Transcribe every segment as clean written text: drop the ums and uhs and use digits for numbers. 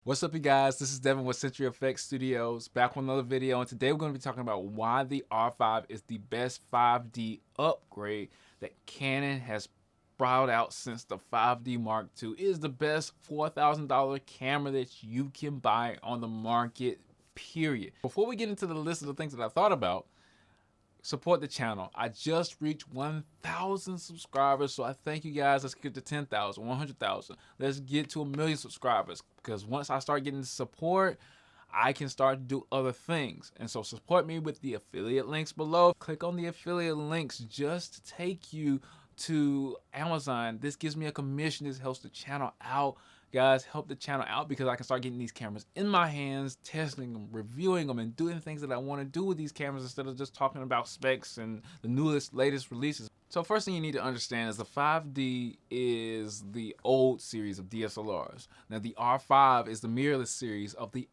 What's up, you guys? This is Devin with CenturyFX Studios, back with another video, and today we're going to be talking about why the R5 is the best 5D upgrade that Canon has brought out since the 5D Mark II. It is the best $4,000 camera that you can buy on the market, period. Before we get into the list of the things that I thought about, support the channel. I just reached 1,000 subscribers, so I thank you guys. Let's get to 10,000, 100,000. Let's get to 1,000,000 subscribers, because once I start getting the support, I can start to do other things. And so support me with the affiliate links below. Click on the affiliate links just to take you to Amazon. This gives me a commission. This helps the channel out. Guys, help the channel out because I can start getting these cameras in my hands, testing them, reviewing them, and doing things that I want to do with these cameras instead of just talking about specs and the newest, latest releases. So first thing you need to understand is the 5D is the old series of DSLRs. Now the R5 is the mirrorless series of the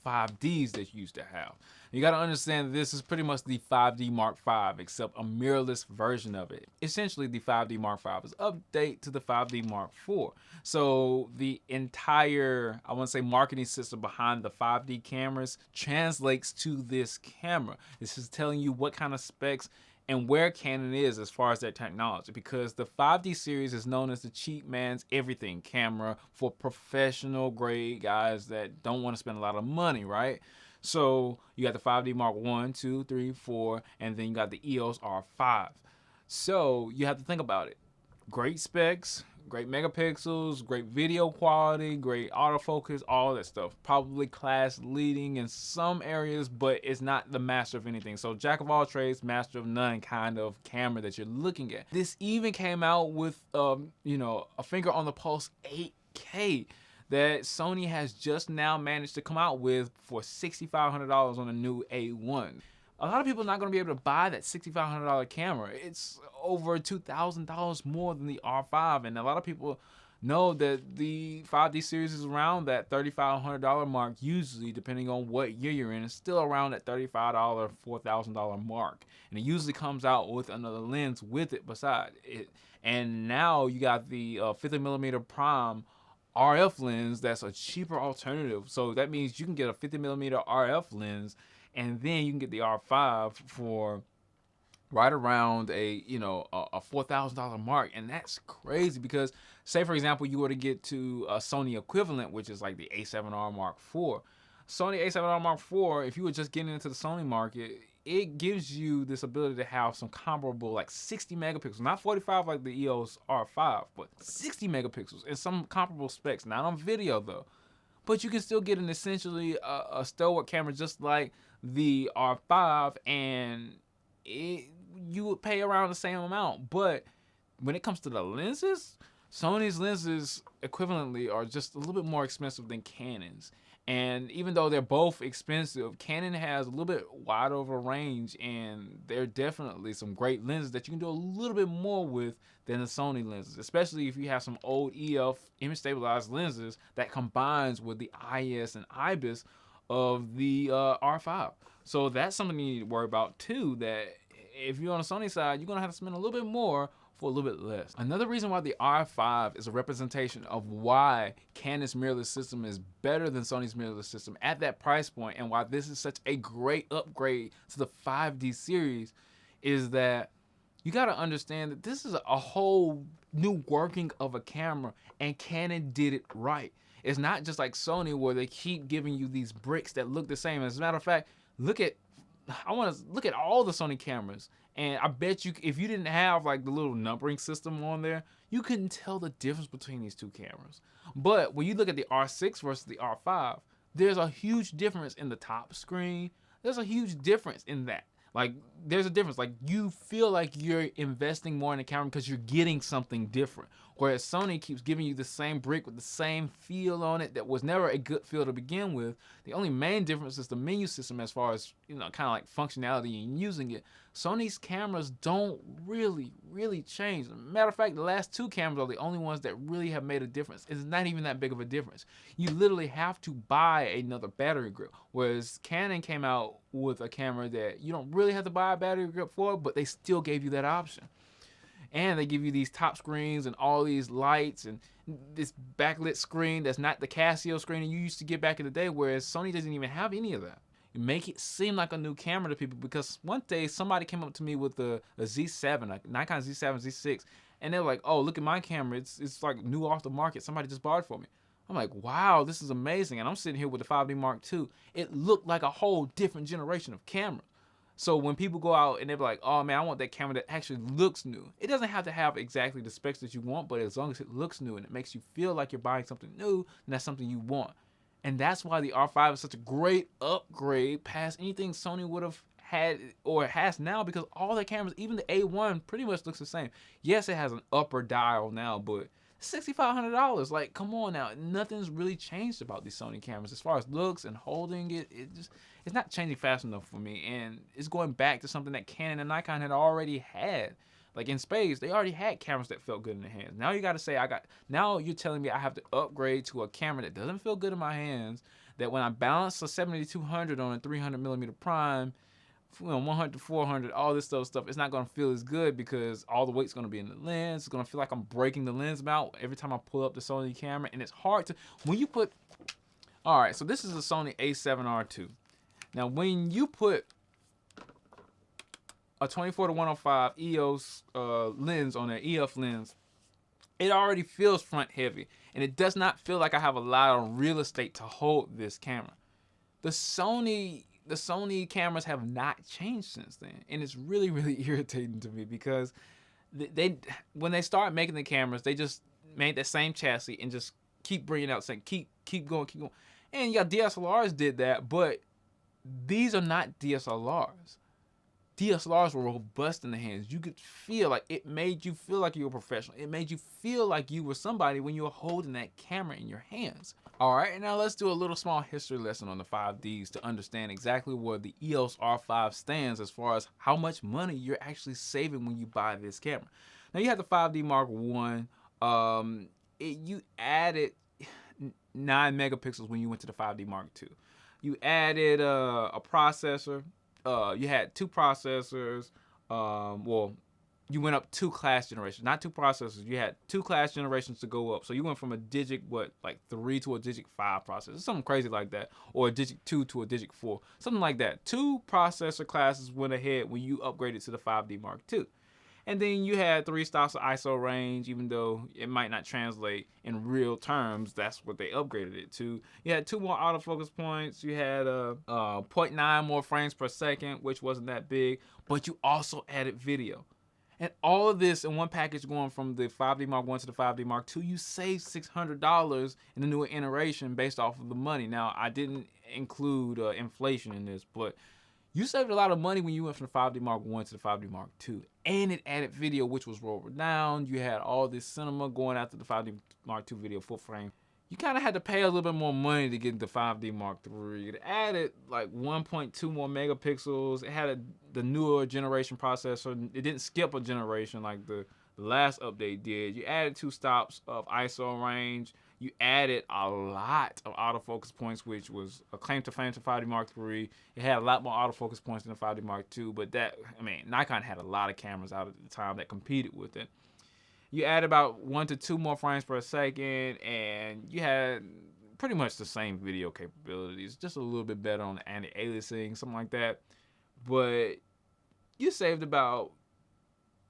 5Ds that you used to have. You got to understand this is pretty much the 5D Mark V, except a mirrorless version of it. Essentially, the 5D Mark V is an update to the 5D Mark IV. So the entire, I want to say, marketing system behind the 5D cameras translates to this camera. This is telling you what kind of specs and where Canon is as far as their technology, because the 5D series is known as the cheap man's everything camera for professional grade guys that don't want to spend a lot of money, right? So you got the 5D Mark I, 2, 3, 4, and then you got the Eos-r 5. So you have to think about it. Great specs, great megapixels, great video quality, great autofocus, all that stuff. Probably class leading in some areas, but it's not the master of anything. So jack of all trades, master of none kind of camera that you're looking at. This even came out with, a finger on the pulse 8K that Sony has just now managed to come out with for $6,500 on a new A1. A lot of people are not going to be able to buy that $6,500 camera. It's over $2,000 more than the R5, and a lot of people know that the 5D series is around that $3,500 mark usually, depending on what year you're in. It's still around that $35, $4,000 mark, and it usually comes out with another lens with it beside it. And now you got the 50mm prime RF lens that's a cheaper alternative. So that means you can get a 50mm RF lens, and then you can get the R5 for right around a $4,000 mark. And that's crazy because, say for example, you were to get to a Sony equivalent, which is like the A7R Mark IV. Sony A7R Mark IV, if you were just getting into the Sony market, it gives you this ability to have some comparable, like 60 megapixels, not 45 like the Eos-r 5, but 60 megapixels and some comparable specs, not on video though. But you can still get an essentially a stalwart camera just like the R5, and you would pay around the same amount. But when it comes to the lenses, Sony's lenses equivalently are just a little bit more expensive than Canon's. And even though they're both expensive, Canon has a little bit wider of a range, and they're definitely some great lenses that you can do a little bit more with than the Sony lenses, especially if you have some old EF image stabilized lenses that combines with the IS and IBIS of the R5. So that's something you need to worry about too, that if you're on the Sony side, you're gonna have to spend a little bit more for a little bit less. Another reason why the R5 is a representation of why Canon's mirrorless system is better than Sony's mirrorless system at that price point, and why this is such a great upgrade to the 5D series, is that you gotta understand that this is a whole new working of a camera, and Canon did it right. It's not just like Sony where they keep giving you these bricks that look the same. As a matter of fact, I want to look at all the Sony cameras, and I bet you if you didn't have like the little numbering system on there, you couldn't tell the difference between these two cameras. But when you look at the R6 versus the R5, there's a huge difference in the top screen. There's a huge difference in that. Like, there's a difference. Like, you feel like you're investing more in the camera because you're getting something different. Whereas Sony keeps giving you the same brick with the same feel on it that was never a good feel to begin with. The only main difference is the menu system as far as, kind of like functionality and using it. Sony's cameras don't really change. Matter of fact, the last two cameras are the only ones that really have made a difference. It's not even that big of a difference. You literally have to buy another battery grip. Whereas Canon came out with a camera that you don't really have to buy a battery grip for, but they still gave you that option. And they give you these top screens and all these lights and this backlit screen that's not the Casio screen you used to get back in the day, whereas Sony doesn't even have any of that. You make it seem like a new camera to people, because one day somebody came up to me with a Z7, like Nikon Z7, Z6, and they're like, oh, look at my camera. It's like new off the market. Somebody just bought it for me. I'm like, wow, this is amazing. And I'm sitting here with the 5D Mark II. It looked like a whole different generation of camera. So when people go out and they're like, oh man, I want that camera that actually looks new. It doesn't have to have exactly the specs that you want, but as long as it looks new and it makes you feel like you're buying something new, then that's something you want. And that's why the R5 is such a great upgrade past anything Sony would have had or has now, because all the cameras, even the A1, pretty much looks the same. Yes, it has an upper dial now, but $6,500. Like, come on now. Nothing's really changed about these Sony cameras as far as looks and holding it. It's not changing fast enough for me, and it's going back to something that Canon and Nikon had already had. Like in spades, they already had cameras that felt good in the hands. Now you got to say now you're telling me I have to upgrade to a camera that doesn't feel good in my hands, that when I balance a 7200 on a 300mm prime, 100 to 400, all this stuff, it's not going to feel as good because all the weight's going to be in the lens. It's going to feel like I'm breaking the lens mount every time I pull up the Sony camera, and it's hard to, when you put, all right, so this is a Sony A7R II. Now, when you put a 24-105 EOS lens on an EF lens, it already feels front heavy, and it does not feel like I have a lot of real estate to hold this camera. The Sony cameras have not changed since then, and it's really, really irritating to me because when they start making the cameras, they just made that same chassis and just keep bringing out, saying keep going. And yeah, DSLRs did that, but these are not DSLRs. DSLRs were robust in the hands. You could feel like it made you feel like you were a professional. It made you feel like you were somebody when you were holding that camera in your hands. All right, now let's do a little small history lesson on the 5Ds to understand exactly where the Eos-R5 stands as far as how much money you're actually saving when you buy this camera. Now you have the 5D Mark I. You added 9 megapixels when you went to the 5D Mark II. You added a processor. You had 2 processors. Well, you went up 2 class generations, not 2 processors. You had 2 class generations to go up. So you went from a Digic, 3 to a Digic 5 processor, something crazy like that, or a Digic 2 to a Digic 4, something like that. 2 processor classes went ahead when you upgraded to the 5D Mark II. And then you had 3 stops of ISO range, even though it might not translate in real terms. That's what they upgraded it to. You had 2 more autofocus points. You had 0.9 more frames per second, which wasn't that big. But you also added video. And all of this in one package, going from the 5D Mark I to the 5D Mark II, you saved $600 in the newer iteration based off of the money. Now, I didn't include inflation in this, but you saved a lot of money when you went from the 5D Mark I to the 5D Mark II. And it added video, which was rolled down. You had all this cinema going after the 5D Mark II video full frame. You kind of had to pay a little bit more money to get the 5D Mark III. It added like 1.2 more megapixels. It had the newer generation processor. It didn't skip a generation like the last update did. You added 2 stops of ISO range. You added a lot of autofocus points, which was a claim to fame to 5D Mark III. It had a lot more autofocus points than the 5D Mark II, but Nikon had a lot of cameras out at the time that competed with it. You add about 1 to 2 more frames per second, and you had pretty much the same video capabilities, just a little bit better on the anti-aliasing, something like that. But you saved about,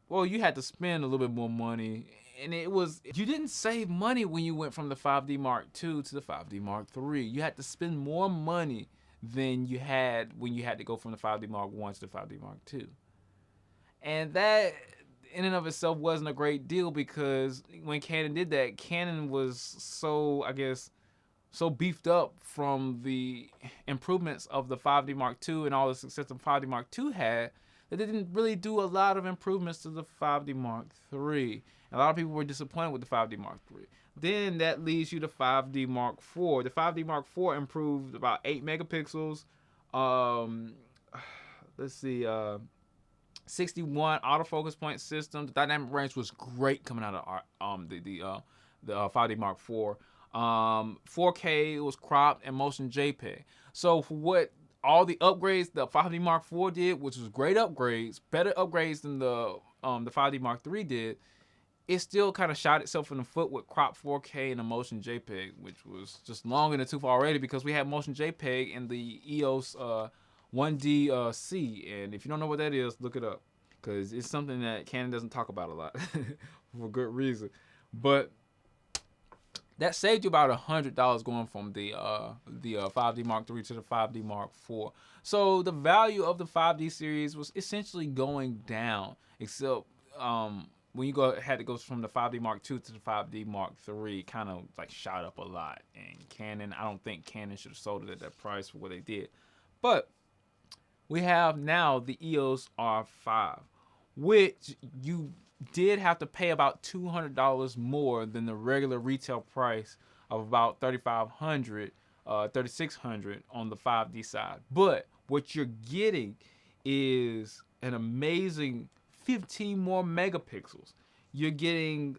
well, you had to spend a little bit more money, and you didn't save money when you went from the 5D Mark II to the 5D Mark III. You had to spend more money than you had when you had to go from the 5D Mark I to the 5D Mark II. And that, in and of itself, wasn't a great deal, because when Canon did that, Canon was so beefed up from the improvements of the 5D Mark II and all the success the 5D Mark II had, that they didn't really do a lot of improvements to the 5D Mark III. A lot of people were disappointed with the 5D Mark III. Then that leads you to 5D Mark IV. The 5D Mark IV improved about 8 megapixels. Let's see, 61 autofocus point system. The dynamic range was great coming out of the 5D Mark IV. 4K was cropped and motion JPEG. So for what all the upgrades the 5D Mark IV did, which was great upgrades, better upgrades than the the 5D Mark III did, it still kind of shot itself in the foot with crop 4K and a motion JPEG, which was just long in the tooth already because we had motion JPEG in the Eos-r 1D-C. And if you don't know what that is, look it up because it's something that Canon doesn't talk about a lot for good reason. But that saved you about $100 going from the 5D Mark III to the 5D Mark IV. So the value of the 5D series was essentially going down, except when you had to go from the 5D Mark II to the 5D Mark III, kind of like shot up a lot. And Canon, I don't think Canon should have sold it at that price for what they did. But we have now the Eos-R5, which you did have to pay about $200 more than the regular retail price of about $3,500, $3,600 on the 5D side. But what you're getting is an amazing 15 more megapixels. You're getting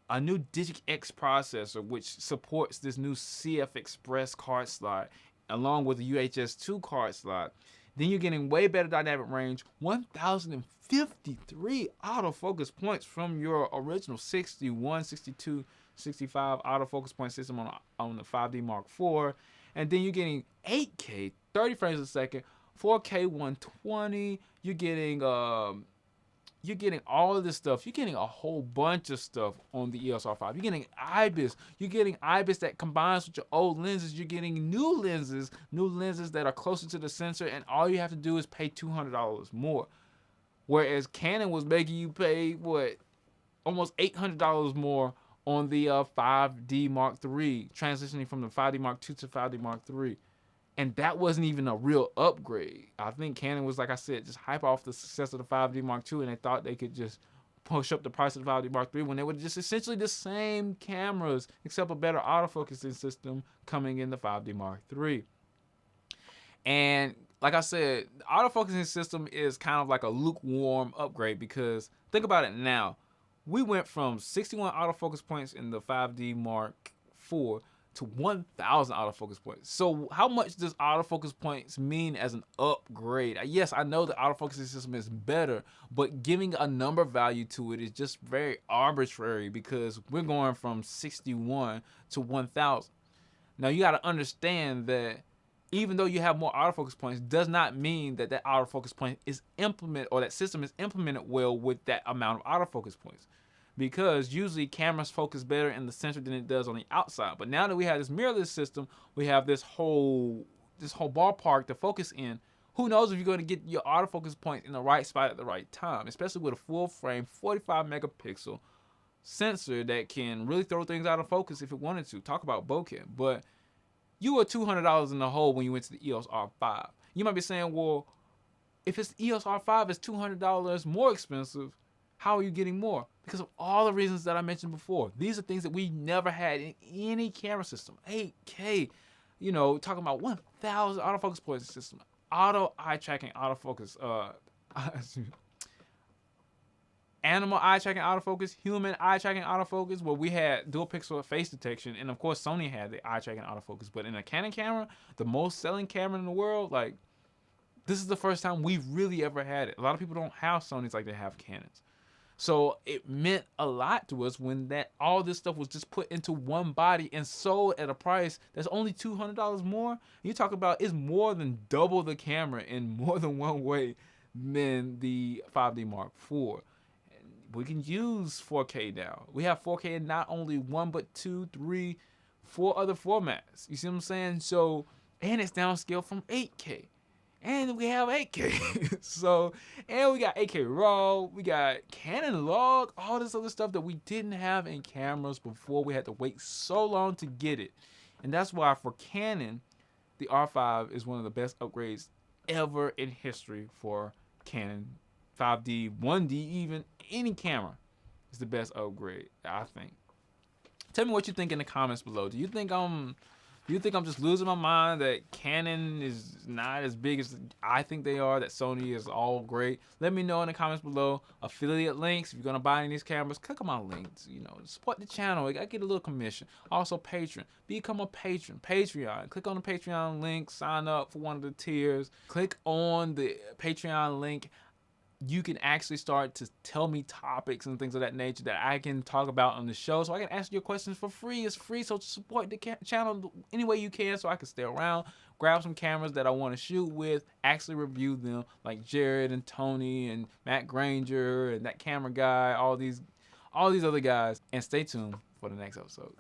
a new Digic X processor, which supports this new CF Express card slot, along with the UHS-2 card slot. Then you're getting way better dynamic range, 1,053 autofocus points from your original 61, 62, 65 autofocus point system on the 5D Mark IV. And then you're getting 8K, 30 frames a second, 4K 120. You're getting all of this stuff. You're getting a whole bunch of stuff on the Eos-R5. You're getting IBIS. You're getting IBIS that combines with your old lenses. You're getting new lenses that are closer to the sensor, and all you have to do is pay $200 more. Whereas Canon was making you pay, what, almost $800 more on the 5D Mark III, transitioning from the 5D Mark II to 5D Mark III. And that wasn't even a real upgrade. I think Canon was, like I said, just hype off the success of the 5D Mark II, and they thought they could just push up the price of the 5D Mark III when they were just essentially the same cameras, except a better autofocusing system coming in the 5D Mark III. And like I said, the autofocusing system is kind of like a lukewarm upgrade because think about it now. We went from 61 autofocus points in the 5D Mark IV to 1,000 autofocus points. So how much does autofocus points mean as an upgrade? Yes, I know the autofocusing system is better, but giving a number value to it is just very arbitrary because we're going from 61 to 1,000. Now you got to understand that even though you have more autofocus points does not mean that that autofocus point is implemented or that system is implemented well with that amount of autofocus points. Because usually cameras focus better in the center than it does on the outside. But now that we have this mirrorless system, we have this whole ballpark to focus in. Who knows if you're going to get your autofocus point in the right spot at the right time, especially with a full frame 45 megapixel sensor that can really throw things out of focus if it wanted to. Talk about Bogen. But you were $200 in the hole when you went to the Eos-R5. You might be saying, well, if it's Eos-R5 is $200 more expensive, how are you getting more? Because of all the reasons that I mentioned before. These are things that we never had in any camera system. 8K, talking about 1,000 autofocus point system, auto eye tracking autofocus, animal eye tracking autofocus, human eye tracking autofocus, where we had dual pixel face detection, and of course Sony had the eye tracking autofocus. But in a Canon camera, the most selling camera in the world, this is the first time we've really ever had it. A lot of people don't have Sonys like they have Canons. So it meant a lot to us when all this stuff was just put into one body and sold at a price that's only $200 more. You talk about it's more than double the camera in more than one way than the 5D Mark IV. We can use 4K now. We have 4K in not only 1, but 2, 3, 4 other formats. You see what I'm saying? So, and it's downscaled from 8K. And we have 8K. And we got 8K RAW, we got Canon log, all this other stuff that we didn't have in cameras before. We had to wait so long to get it. And that's why for Canon, the R5 is one of the best upgrades ever in history for Canon. 5D, 1D, even any camera is the best upgrade, I think. Tell me what you think in the comments below. Do you think I'm just losing my mind that Canon is not as big as I think they are, that Sony is all great? Let me know in the comments below. Affiliate links, if you're going to buy any of these cameras, click on my links. Support the channel. I get a little commission. Also, Patreon. Become a patron. Patreon. Click on the Patreon link. Sign up for one of the tiers. Click on the Patreon link you can actually start to tell me topics and things of that nature that I can talk about on the show, so I can answer your questions for free. It's free, so support the channel any way you can, so I can stay around, grab some cameras that I want to shoot with, actually review them, like Jared and Tony and Matt Granger and that camera guy, all these other guys, and stay tuned for the next episode.